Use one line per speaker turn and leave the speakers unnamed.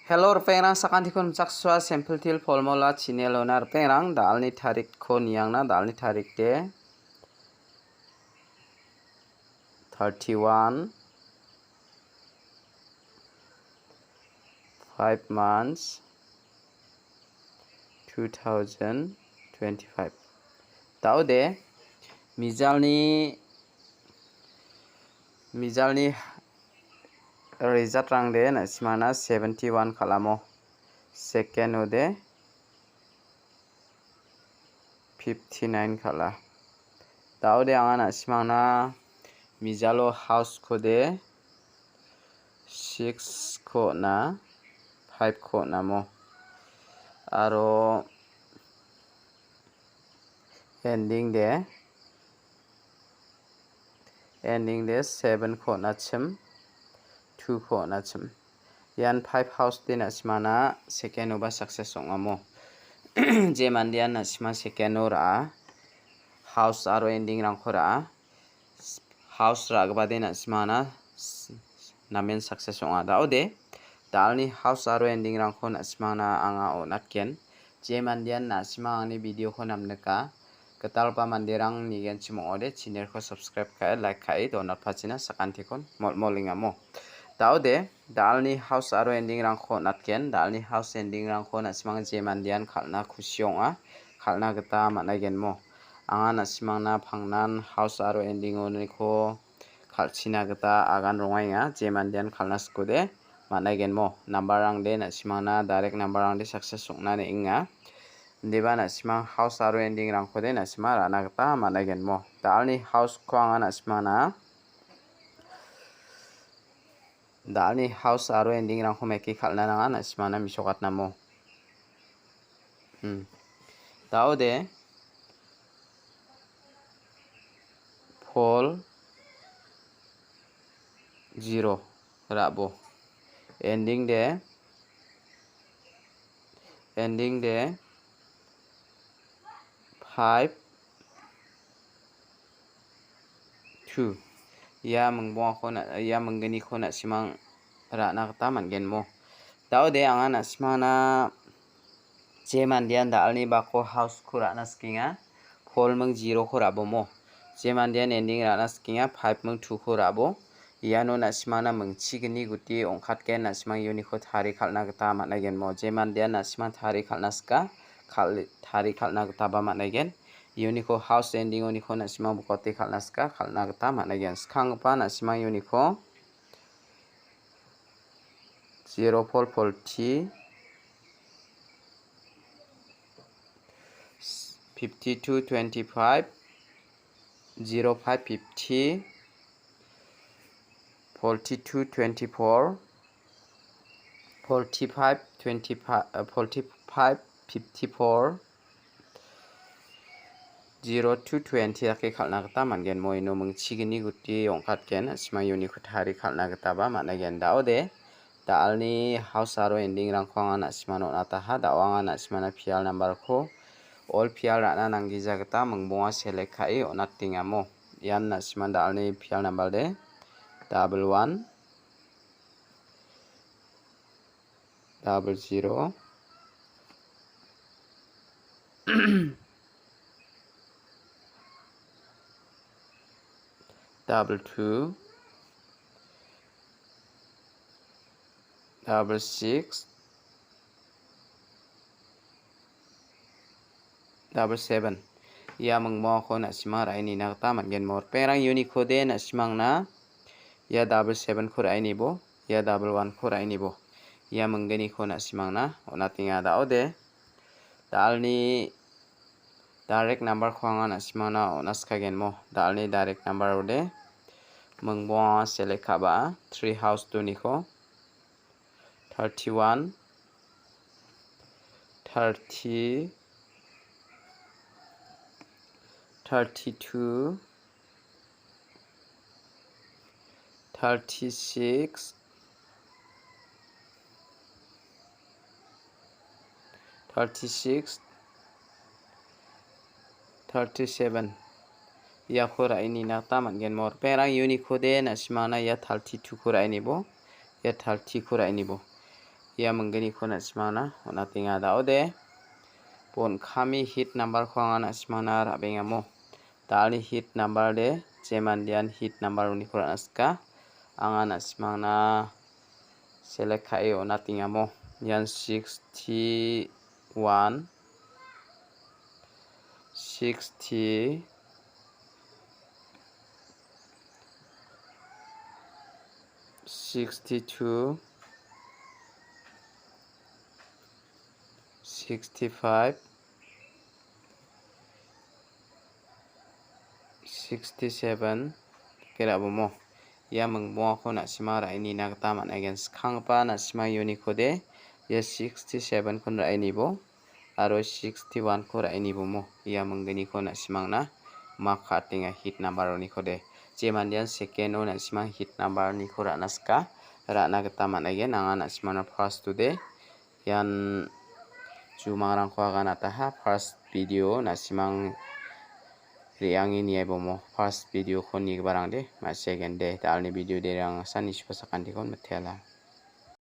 Hello pengrang sakantikon sakswa sample til formula chinelonar pengrang dalni tarik ko niyangna dalni tarik de 31 5 months 2025 taude mijalni result rang de nasimana 71 kalamo second ode 59 kala taude anga nasimana mijalo house kode 6 ko na 5 ko namo aro ending de 7 ko na chim 2 ko na chim yan 5 house de nasimana second oba success ongamo je mandian nasima second ora house aro ending rang khora house ragbade nasimana namen success onga daude dalni house aro ending rang kho nasimana anga onatken je mandian nasima ani video kho namneka ketalpa mandirang nigen chimode channel ko subscribe kai like kai donat phachina sakantikon molmolingamo daude dalni house aro ending rang kho natken dalni house ending rang kho nasimang je mandian khalna khusionga khalna gata managenmo anga nasimangna phangnan house aro ending oni kho khalchina gata agan rongainga je mandian khalna skode managenmo number rang de nasimangna direct number rang de success songna ne inga deba nasimang house aro ending rang kho de nasima rana gata managenmo dalni house kho anga nasimangna dalni house aro ending rang kho meki khalna nanga nasimana misokat namo daude fall 0 rabo ending de 5 2 ya mengbong khona ya menggeni khona simang rana gata mangenmo daude anga nasimana je mandian dalni bako house khurana skinga fall meng 0 khurabo je mandian ending rana skinga 5 meng 2 khurabo iano nasimana mengchigini guti ongkhatken nasimang uniko thari khalna gata managenmo je mandian nasimang thari khalna ska thari khalna gata ba managen uniko house ending oniko nasimang bukote khalna ska khalna gata managen skangpa nasimang uniko 0 fall 40 52 25 0 5 50 42 24 45 25 45 54 0 to 20 ake khalna gata mangen moino mengchigini guti ongkhatken asima uniko thari khalna gata ba managen daude dalni house aro ending rang kho anga nasimano nataha dawanga nasimana pial number kho all pial rana nanggi jagata mengbonga select kai onatingamo yan nasiman dalni pial number de 11 00 22 66 77 ya mengmo kho nasima raini nagta mangen mor perang uniko de nasimangna ya 77 kho raini bo ya 11 kho raini bo ya menggeni kho nasimangna onatinga daude dalni direct number kho anga nasimangna onaskagenmo dalni direct number ode mengbo select khaba 3 house to niko 31 30 32 36 36 37 ya khora ini na taman gen mor perang uni khode na simana ya 32 khora ini bo ya 30 khora ini bo ia menggeni ko na simana ona tinga dao de pon kami hit number ko ana simana ra benga mo tali hit number de jeman dian hit number uni ko aska angana simana select kai ona tinga mo yan 61 60 62 65 67 kira bomo ya mengbo ko na sima ra ini na kata man against khang pa na sima uni ko de ya 67 kon ra ini bo aro 61 ko ra ini bomo ya menggeni ko na simang na maka tinga hit number ni ko de jeman dian second o na simang hit number ni ko ra naska ra na kata man again angana simana first today yan Jumarang ko agana taha first video na simang riang ini ay bomo first video ko ni barang de ma second de talni video de rang sani sipasakan di kon matela